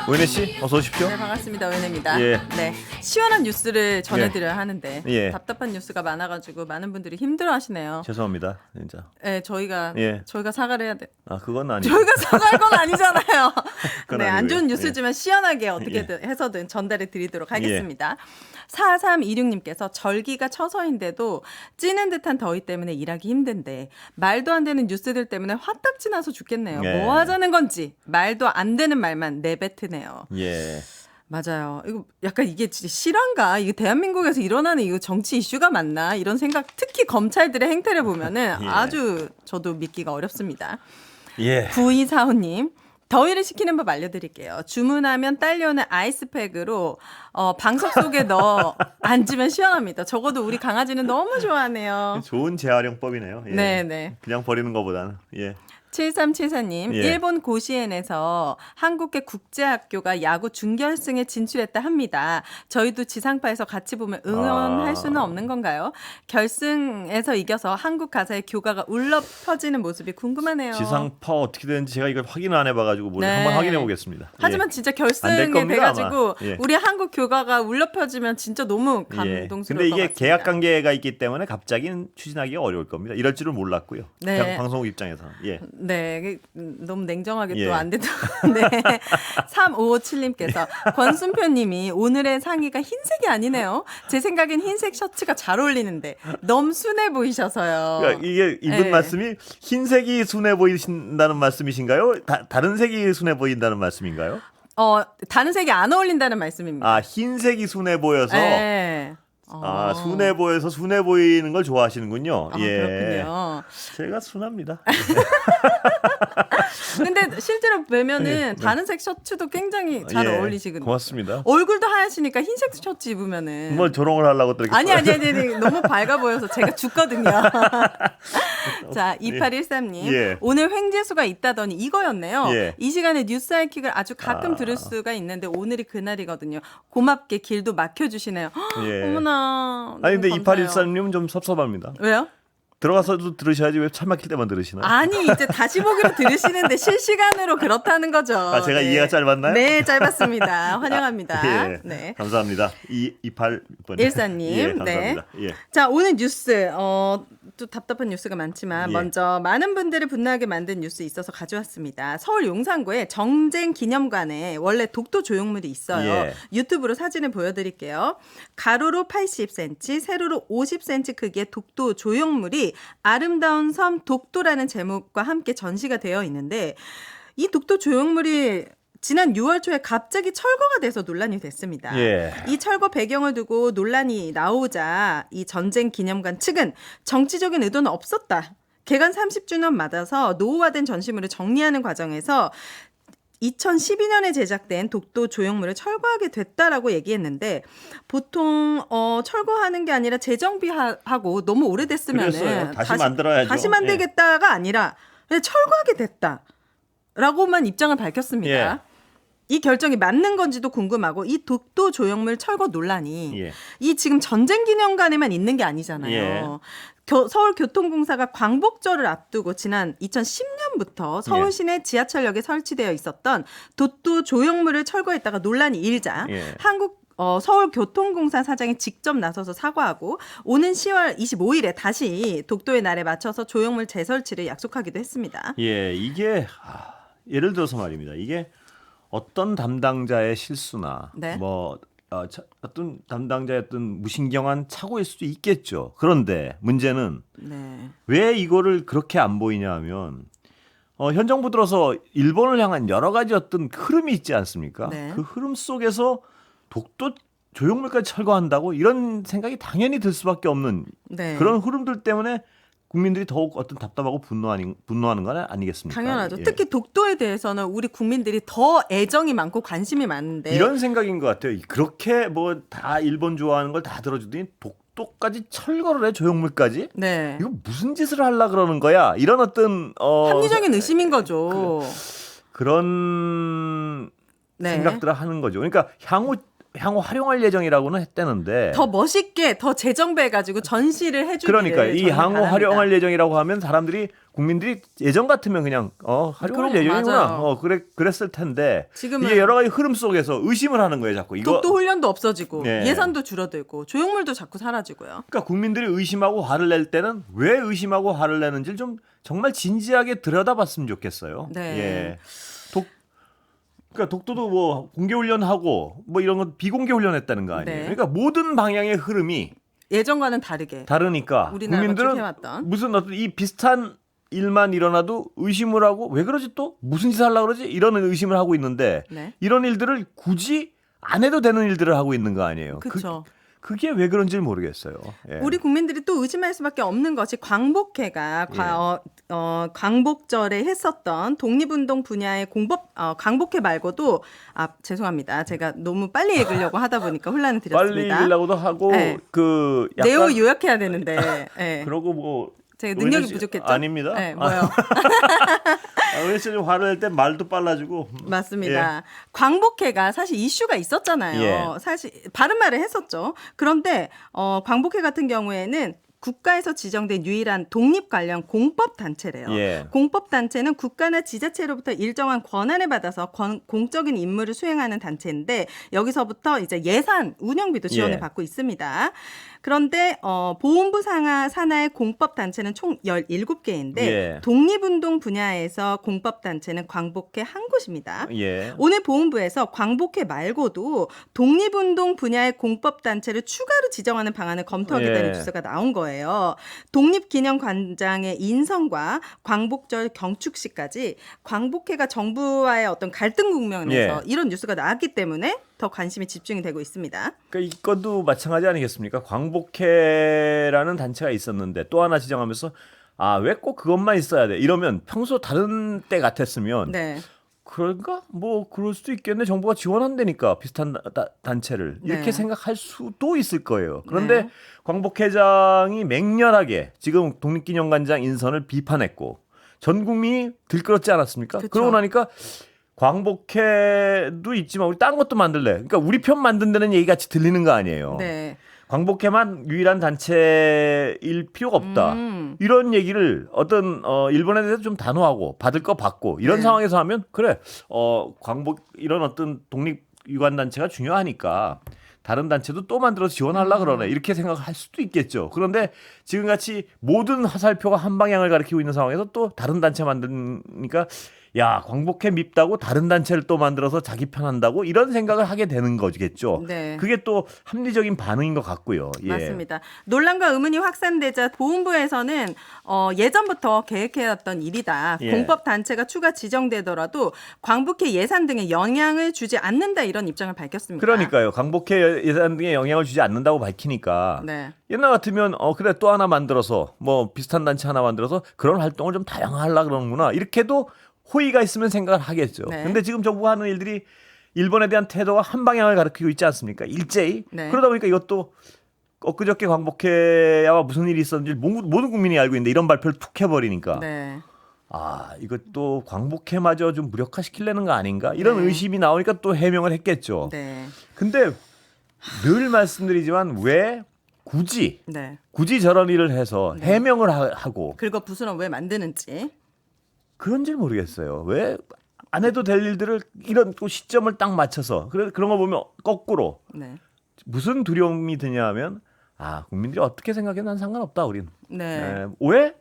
은혜 씨, 어서 오십시오. 네, 반갑습니다. 은혜입니다. 예. 네, 시원한 뉴스를 전해드려야 하는데 예. 답답한 뉴스가 많아가지고 많은 분들이 힘들어하시네요. 죄송합니다, 진짜. 네, 저희가 사과를 해야 돼. 아, 그건 아니고. 저희가 사과할 건 아니잖아요. 그건 네, 안 아니고요. 좋은 뉴스지만 시원하게 어떻게든 해서든 전달해 드리도록 하겠습니다. 4326님께서 절기가 처서인데도 찌는 듯한 더위 때문에 일하기 힘든데 말도 안 되는 뉴스들 때문에 화딱지 나서 죽겠네요. 예. 뭐 하자는 건지 말도 안 되는 말만 내뱉으네요. 예. 맞아요. 이거 약간 이게 진짜 실화인가? 이게 대한민국에서 일어나는 이거 정치 이슈가 맞나? 이런 생각, 특히 검찰들의 행태를 보면은 예. 아주 저도 믿기가 어렵습니다. 예. 9245님. 더위를 식히는 법 알려드릴게요. 주문하면 딸려오는 아이스팩으로 방석 속에 넣어 앉으면 시원합니다. 적어도 우리 강아지는 너무 좋아하네요. 좋은 재활용법이네요. 예. 네네. 그냥 버리는 것보다는. 예. 7374님, 예. 일본 고시엔에서 한국계 국제학교가 야구 준결승에 진출했다 합니다. 저희도 지상파에서 같이 보면 응원할 수는 없는 건가요? 결승에서 이겨서 한국 가사의 교가가 울려 퍼지는 모습이 궁금하네요. 지상파 어떻게 되는지 제가 이걸 확인을 안 해봐가지고 네. 한번 확인해 보겠습니다. 하지만 진짜 결승에 겁니다, 돼가지고 아마. 예. 우리 한국 교가가 울려 퍼지면 진짜 너무 감동스러울 근데 것 이게 같습니다. 계약 관계가 있기 때문에 갑자기 추진하기가 어려울 겁니다. 이럴 줄은 몰랐고요. 네. 그냥 방송국 입장에서는. 예. 네, 너무 냉정하게 예. 또 안 되도. 네. 3557님께서 권순표님이 오늘의 상의가 흰색이 아니네요. 제 생각엔 흰색 셔츠가 잘 어울리는데 너무 순해 보이셔서요. 그러니까 이게 입은 네. 말씀이 흰색이 순해 보이신다는 말씀이신가요? 다른 색이 순해 보인다는 말씀인가요? 다른 색이 안 어울린다는 말씀입니다. 아, 흰색이 순해 보여서 네. 아, 순해 보여서 순해 보이는 걸 좋아하시는군요. 아, 예. 그렇군요. 제가 순합니다. 근데 실제로 뵈면은 다른 색 셔츠도 굉장히 잘 예, 어울리시거든요. 고맙습니다. 얼굴도 하얗시니까 흰색 셔츠 입으면은 뭘 조롱을 하려고 또 이렇게 아니 너무 밝아 보여서 제가 죽거든요. 자, 2813님. 예. 오늘 횡재수가 있다더니 이거였네요. 예. 이 시간에 뉴스 하이킥을 아주 가끔 들을 수가 있는데 오늘이 그날이거든요. 고맙게 길도 막혀주시네요. 예. 어머나. 아니 근데 너무 감사해요. 2813님은 좀 섭섭합니다. 왜요? 들어가서도 들으셔야지 왜 차 막힐 때만 들으시나요? 아니 이제 다시 보기로 들으시는데 실시간으로 그렇다는 거죠. 아, 제가 이해가 짧았나요? 네, 짧았습니다. 환영합니다. 예. 네. 감사합니다. 28번. 일사님. 예, 감사합니다. 네. 예. 자, 오늘 뉴스 또 답답한 뉴스가 많지만 예. 먼저 많은 분들을 분노하게 만든 뉴스 있어서 가져왔습니다. 서울 용산구에 정쟁 기념관에 원래 독도 조형물이 있어요. 예. 유튜브로 사진을 보여드릴게요. 가로로 80cm, 세로로 50cm 크기의 독도 조형물이 아름다운 섬 독도라는 제목과 함께 전시가 되어 있는데 이 독도 조형물이 지난 6월 초에 갑자기 철거가 돼서 논란이 됐습니다. 예. 이 철거 배경을 두고 논란이 나오자 이 전쟁 기념관 측은 정치적인 의도는 없었다. 개관 30주년 맞아서 노후화된 전시물을 정리하는 과정에서 2012년에 제작된 독도 조형물을 철거하게 됐다라고 얘기했는데 보통 철거하는 게 아니라 재정비하고 너무 오래됐으면 그랬어요. 다시 만들어야죠. 다시 만들겠다가 아니라 그냥 철거하게 됐다라고만 입장을 밝혔습니다. 예. 이 결정이 맞는 건지도 궁금하고 이 독도 조형물 철거 논란이 예. 이 지금 전쟁기념관에만 있는 게 아니잖아요. 예. 서울교통공사가 광복절을 앞두고 지난 2010년부터 서울 시내 지하철역에 설치되어 있었던 독도 조형물을 철거했다가 논란이 일자 예. 서울교통공사 사장이 직접 나서서 사과하고 오는 10월 25일에 다시 독도의 날에 맞춰서 조형물 재설치를 약속하기도 했습니다. 예, 이게 예를 들어서 말입니다. 이게 어떤 담당자의 실수나 네. 어떤 담당자의 어떤 무신경한 착오일 수도 있겠죠. 그런데 문제는 네. 왜 이거를 그렇게 안 보이냐 하면 현 정부 들어서 일본을 향한 여러 가지 어떤 흐름이 있지 않습니까? 네. 그 흐름 속에서 독도 조형물까지 철거한다고 이런 생각이 당연히 들 수밖에 없는 네. 그런 흐름들 때문에 국민들이 더욱 어떤 답답하고 분노하는 건 아니겠습니까? 당연하죠. 예. 특히 독도에 대해서는 우리 국민들이 더 애정이 많고 관심이 많은데 이런 생각인 것 같아요. 그렇게 뭐 다 일본 좋아하는 걸 다 들어주더니 독도까지 철거를 해 조형물까지? 네. 이거 무슨 짓을 하려 그러는 거야? 이런 어떤 합리적인 의심인 거죠. 그런 네. 생각들을 하는 거죠. 그러니까 향후 활용할 예정이라고는 했다는데 더 멋있게 더 재정비해가지고 전시를 해주기를 그러니까 이 저는 향후 바랍니다. 활용할 예정이라고 하면 사람들이 국민들이 예전 같으면 그냥 활용할 그럼, 예정이구나. 맞아요. 그랬을 텐데 지금은 이게 여러 가지 흐름 속에서 의심을 하는 거예요, 자꾸. 이거 독도 훈련도 없어지고 네. 예산도 줄어들고 조형물도 자꾸 사라지고요. 그러니까 국민들이 의심하고 화를 낼 때는 왜 의심하고 화를 내는지 좀 정말 진지하게 들여다봤으면 좋겠어요. 네. 예. 그러니까 독도도 뭐 공개 훈련하고 뭐 이런 건 비공개 훈련했다는 거 아니에요. 네. 그러니까 모든 방향의 흐름이 예전과는 다르게 다르니까 우리나라가 쭉 국민들은 해왔던. 무슨 어떤 이 비슷한 일만 일어나도 의심을 하고 왜 그러지 또 무슨 짓을 하려고 그러지 이런 의심을 하고 있는데 네. 이런 일들을 굳이 안 해도 되는 일들을 하고 있는 거 아니에요. 그렇죠. 그게 왜 그런지 모르겠어요. 예. 우리 국민들이 또 의심할 수밖에 없는 것이 광복회가 광복절에 했었던 독립운동 분야의 광복회 말고도 죄송합니다. 제가 너무 빨리 읽으려고 하다 보니까 혼란을 빨리 드렸습니다. 읽으려고도 하고 네. 그 약간 내용을 요약해야 되는데 그러고 뭐 제가 능력이 은혜 씨, 부족했죠. 아닙니다. 네, 뭐요? 은혜 씨 화를 낼 때 말도 빨라지고 맞습니다. 광복회가 사실 이슈가 있었잖아요. 예. 사실 바른 말을 했었죠. 그런데 광복회 같은 경우에는 국가에서 지정된 유일한 독립 관련 공법 단체래요. 예. 공법 단체는 국가나 지자체로부터 일정한 권한을 받아서 공적인 임무를 수행하는 단체인데 여기서부터 이제 예산 운영비도 지원을 예. 받고 있습니다. 그런데 보훈부 산하의 공법 단체는 총 17개인데 예. 독립운동 분야에서 공법 단체는 광복회 한 곳입니다. 예. 오늘 보훈부에서 광복회 말고도 독립운동 분야의 공법 단체를 추가로 지정하는 방안을 검토하겠다는 예. 뉴스가 나온 거예요. 독립기념관장의 인선과 광복절 경축식까지 광복회가 정부와의 어떤 갈등 국면에서 예. 이런 뉴스가 나왔기 때문에 더 관심이 집중이 되고 있습니다. 그러니까 이것도 마찬가지 아니겠습니까? 광복회라는 단체가 있었는데 또 하나 지정하면서 왜 꼭 그것만 있어야 돼? 이러면 평소 다른 때 같았으면 네. 그런가? 뭐 그럴 수도 있겠네. 정부가 지원한다니까 비슷한 단체를 이렇게 네. 생각할 수도 있을 거예요. 그런데 네. 광복회장이 맹렬하게 지금 독립기념관장 인선을 비판했고 전 국민이 들끓었지 않았습니까? 그쵸. 그러고 나니까 광복회도 있지만 우리 딴 것도 만들래. 그러니까 우리 편 만든다는 얘기 같이 들리는 거 아니에요. 네. 광복회만 유일한 단체일 필요가 없다. 이런 얘기를 어떤 일본에 대해서 좀 단호하고 받을 거 받고 이런 네. 상황에서 하면 그래 광복 이런 어떤 독립 유관 단체가 중요하니까 다른 단체도 또 만들어서 지원하려 그러네 이렇게 생각할 수도 있겠죠. 그런데 지금같이 모든 화살표가 한 방향을 가리키고 있는 상황에서 또 다른 단체 만드니까 야 광복회 밉다고 다른 단체를 또 만들어서 자기 편한다고 이런 생각을 하게 되는 거겠죠. 네. 그게 또 합리적인 반응인 것 같고요. 예. 맞습니다. 논란과 의문이 확산되자 보훈부에서는 예전부터 계획해왔던 일이다. 예. 공법 단체가 추가 지정되더라도 광복회 예산 등에 영향을 주지 않는다 이런 입장을 밝혔습니다. 그러니까요. 광복회 예산 등에 영향을 주지 않는다고 밝히니까 네. 옛날 같으면 그래 또 하나 만들어서 뭐 비슷한 단체 하나 만들어서 그런 활동을 좀 다양하려고 그러는구나 이렇게도 호의가 있으면 생각을 하겠죠. 네. 근데 지금 정부가 하는 일들이 일본에 대한 태도가 한 방향을 가리키고 있지 않습니까? 일제히. 네. 그러다 보니까 이것도 엊그저께 광복회와 무슨 일이 있었는지 모든 국민이 알고 있는데 이런 발표를 툭 해버리니까 네. 이것도 광복회마저 좀 무력화시키려는 거 아닌가? 이런 네. 의심이 나오니까 또 해명을 했겠죠. 네. 근데 늘 말씀드리지만 왜 굳이 네. 저런 일을 해서 해명을 하고 긁어 부스럼 왜 만드는지. 그런지 모르겠어요. 왜 안 해도 될 일들을 이런 또 시점을 딱 맞춰서 그런 거 보면 거꾸로 네. 무슨 두려움이 드냐 하면 국민들이 어떻게 생각해 난 상관없다 우린. 네. 왜?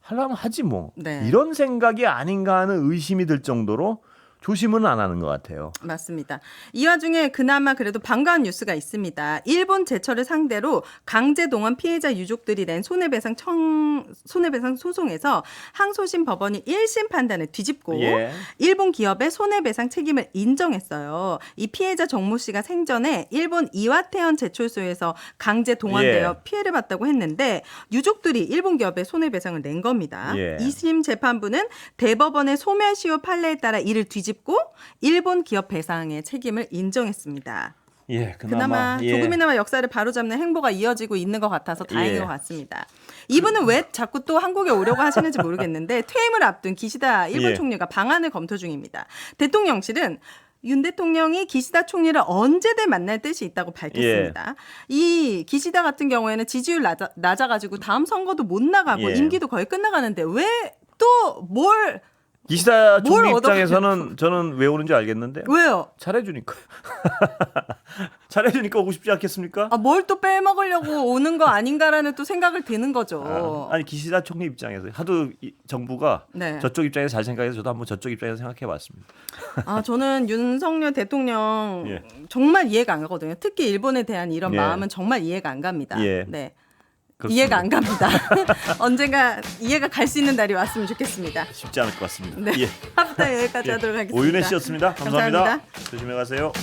하려면 하지 뭐. 네. 이런 생각이 아닌가 하는 의심이 들 정도로 조심은 안 하는 것 같아요. 맞습니다. 이 와중에 그나마 그래도 반가운 뉴스가 있습니다. 일본 제철을 상대로 강제 동원 피해자 유족들이 낸 손해배상 소송에서 항소심 법원이 1심 판단을 뒤집고 예. 일본 기업의 손해배상 책임을 인정했어요. 이 피해자 정모 씨가 생전에 일본 이와테현 제철소에서 강제 동원되어 예. 피해를 봤다고 했는데 유족들이 일본 기업에 손해배상을 낸 겁니다. 예. 2심 재판부는 대법원의 소멸시효 판례에 따라 이를 뒤집고 일본 기업 배상의 책임을 인정했습니다. 예, 그나마 조금이나마 역사를 바로잡는 행보가 이어지고 있는 것 같아서 다행인 것 같습니다. 이분은 왜 자꾸 또 한국에 오려고 하시는지 모르겠는데 퇴임을 앞둔 기시다 일본 예. 총리가 방안을 검토 중입니다. 대통령실은 윤 대통령이 기시다 총리를 언제든 만날 뜻이 있다고 밝혔습니다. 이 기시다 같은 경우에는 지지율 낮아가지고 다음 선거도 못 나가고 예. 임기도 거의 끝나가는데 왜 또 뭘 기시다 뭘 총리 얻어가지고. 입장에서는 저는 왜 오는지 알겠는데 왜요? 잘해주니까. 잘해주니까 오고 싶지 않겠습니까? 뭘 또 빼먹으려고 오는 거 아닌가라는 또 생각을 드는 거죠. 아니 기시다 총리 입장에서 하도 정부가 네. 저쪽 입장에서 잘 생각해서 저도 한번 저쪽 입장에서 생각해봤습니다. 저는 윤석열 대통령 예. 정말 이해가 안 가거든요. 특히 일본에 대한 이런 예. 마음은 정말 이해가 안 갑니다. 예. 네. 그렇습니다. 이해가 안 갑니다. 언젠가 이해가 갈 수 있는 날이 왔으면 좋겠습니다. 쉽지 않을 것 같습니다. 네. 예. 하부터 여기까지 하도록 하겠습니다. 오윤혜 씨였습니다. 감사합니다. 감사합니다. 조심히 가세요.